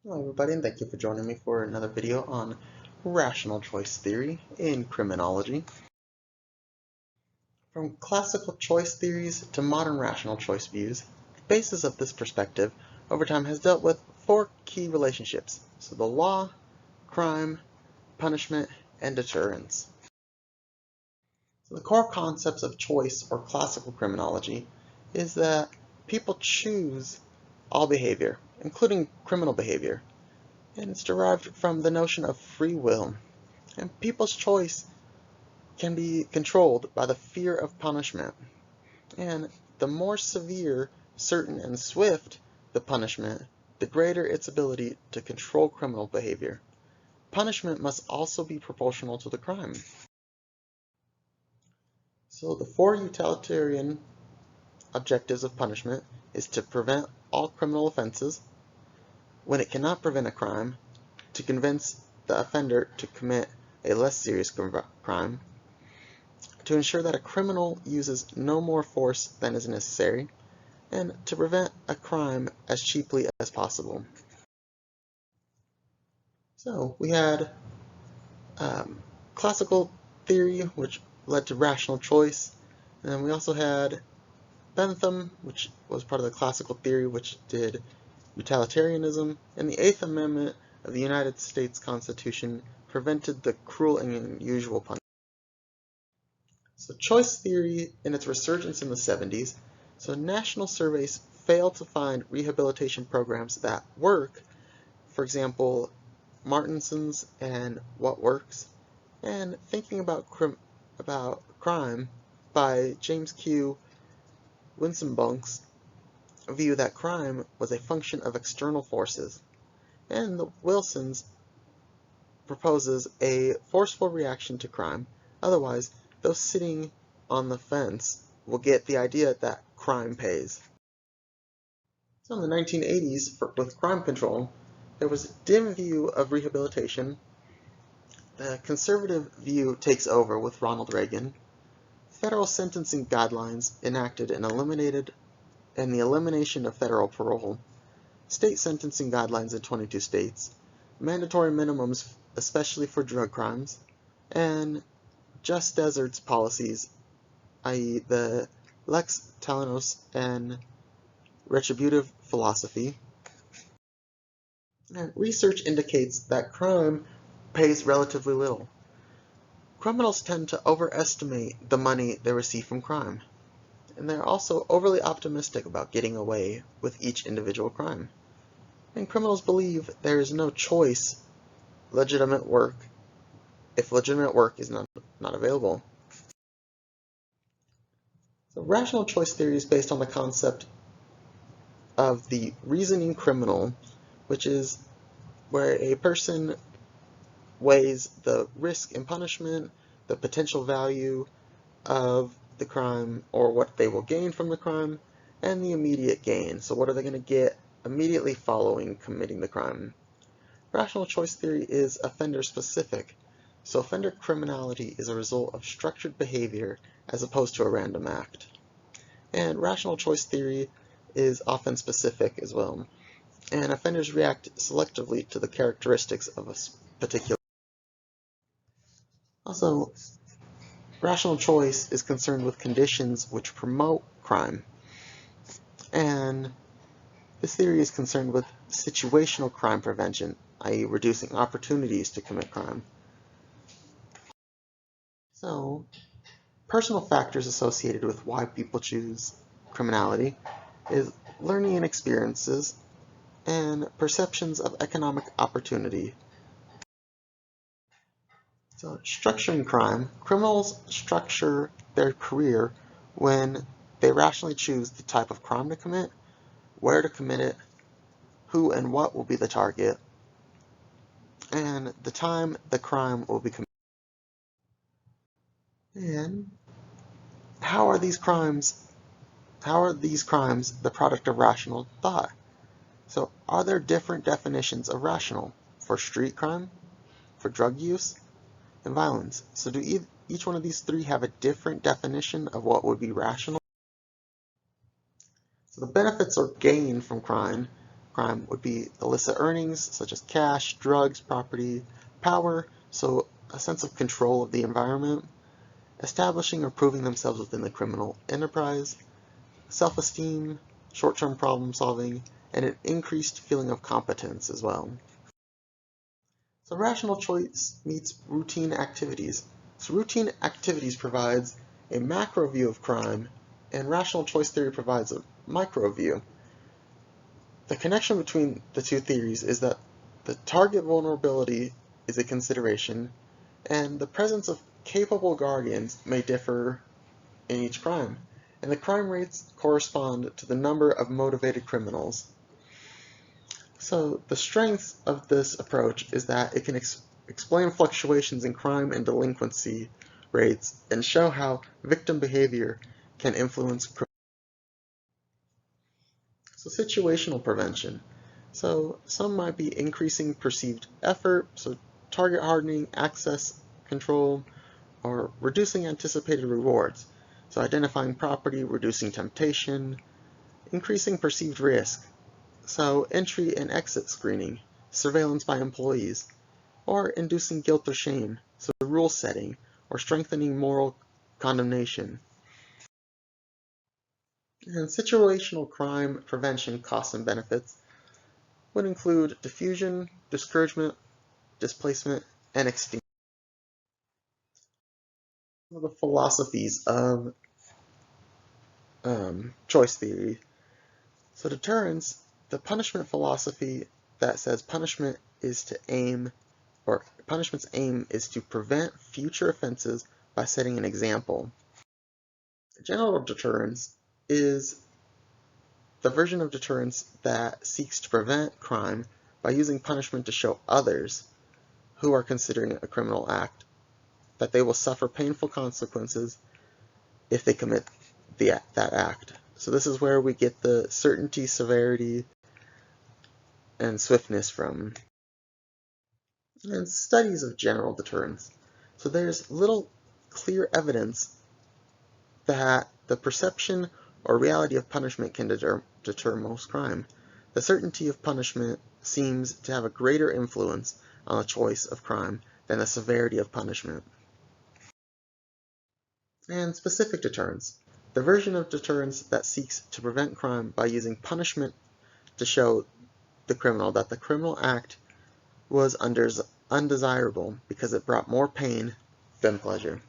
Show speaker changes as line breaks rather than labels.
Hello everybody, and thank you for joining me for another video on rational choice theory in criminology. From classical choice theories to modern rational choice views, the basis of this perspective over time has dealt with four key relationships. So the law, crime, punishment, and deterrence. So the core concepts of choice or classical criminology is that people choose all behavior, including criminal behavior. And it's derived from the notion of free will. And people's choice can be controlled by the fear of punishment. And the more severe, certain, and swift the punishment, the greater its ability to control criminal behavior. Punishment must also be proportional to the crime. So the four utilitarian objectives of punishment is to prevent all criminal offenses, when it cannot prevent a crime, to convince the offender to commit a less serious crime, to ensure that a criminal uses no more force than is necessary, and to prevent a crime as cheaply as possible. So we had classical theory, which led to rational choice, and then we also had Bentham, which was part of the classical theory, which did utilitarianism, and the Eighth Amendment of the United States Constitution prevented the cruel and unusual punishment. So choice theory in its resurgence in the 70s, so national surveys failed to find rehabilitation programs that work, for example, Martinson's and What Works, and Thinking About Crime by James Q. Winsenbunk's view that crime was a function of external forces, and the Wilson's proposes a forceful reaction to crime. Otherwise, those sitting on the fence will get the idea that crime pays. So in the 1980s, with crime control, there was a dim view of rehabilitation. The conservative view takes over with Ronald Reagan. Federal sentencing guidelines enacted and the elimination of federal parole. State sentencing guidelines in 22 states. Mandatory minimums, especially for drug crimes. And just deserts policies, i.e. the lex talionis and retributive philosophy. And research indicates that crime pays relatively little. Criminals tend to overestimate the money they receive from crime, and they're also overly optimistic about getting away with each individual crime. And criminals believe there is no choice legitimate work if legitimate work is not available. So rational choice theory is based on the concept of the reasoning criminal, which is where a person weighs the risk and punishment, the potential value of the crime or what they will gain from the crime, and the immediate gain. So what are they going to get immediately following committing the crime? Rational choice theory is offender specific. So offender criminality is a result of structured behavior as opposed to a random act. And rational choice theory is often specific as well. And offenders react selectively to the characteristics of a particular. Also, rational choice is concerned with conditions which promote crime. And this theory is concerned with situational crime prevention, i.e. reducing opportunities to commit crime. So, personal factors associated with why people choose criminality is learning and experiences and perceptions of economic opportunity. So structuring crime, criminals structure their career when they rationally choose the type of crime to commit, where to commit it, who and what will be the target, and the time the crime will be committed. And how are these crimes the product of rational thought? So are there different definitions of rational for street crime, for drug use, and violence? So do each one of these three have a different definition of what would be rational? So the benefits or gain from crime crime would be illicit earnings, such as cash, drugs, property, power, so a sense of control of the environment, establishing or proving themselves within the criminal enterprise, self-esteem, short-term problem solving, and an increased feeling of competence as well. So rational choice meets routine activities. So routine activities provides a macro view of crime, and rational choice theory provides a micro view. The connection between the two theories is that the target vulnerability is a consideration, and the presence of capable guardians may differ in each crime, and the crime rates correspond to the number of motivated criminals. So the strength of this approach is that it can explain fluctuations in crime and delinquency rates and show how victim behavior can influence crime. So situational prevention. So some might be increasing perceived effort, so target hardening, access control, or reducing anticipated rewards. So identifying property, reducing temptation, increasing perceived risk. So entry and exit screening, surveillance by employees, or inducing guilt or shame, so rule setting, or strengthening moral condemnation. And situational crime prevention costs and benefits would include diffusion, discouragement, displacement, and extinction. Some of the philosophies of choice theory. So deterrence, the punishment philosophy that says punishment is to aim, or punishment's aim is to prevent future offenses by setting an example. General deterrence is the version of deterrence that seeks to prevent crime by using punishment to show others who are considering a criminal act that they will suffer painful consequences if they commit that act. So this is where we get the certainty, severity, and swiftness from. And studies of general deterrence. So there's little clear evidence that the perception or reality of punishment can deter most crime. The certainty of punishment seems to have a greater influence on the choice of crime than the severity of punishment. And specific deterrence. The version of deterrence that seeks to prevent crime by using punishment to show the criminal that the criminal act was undesirable because it brought more pain than pleasure.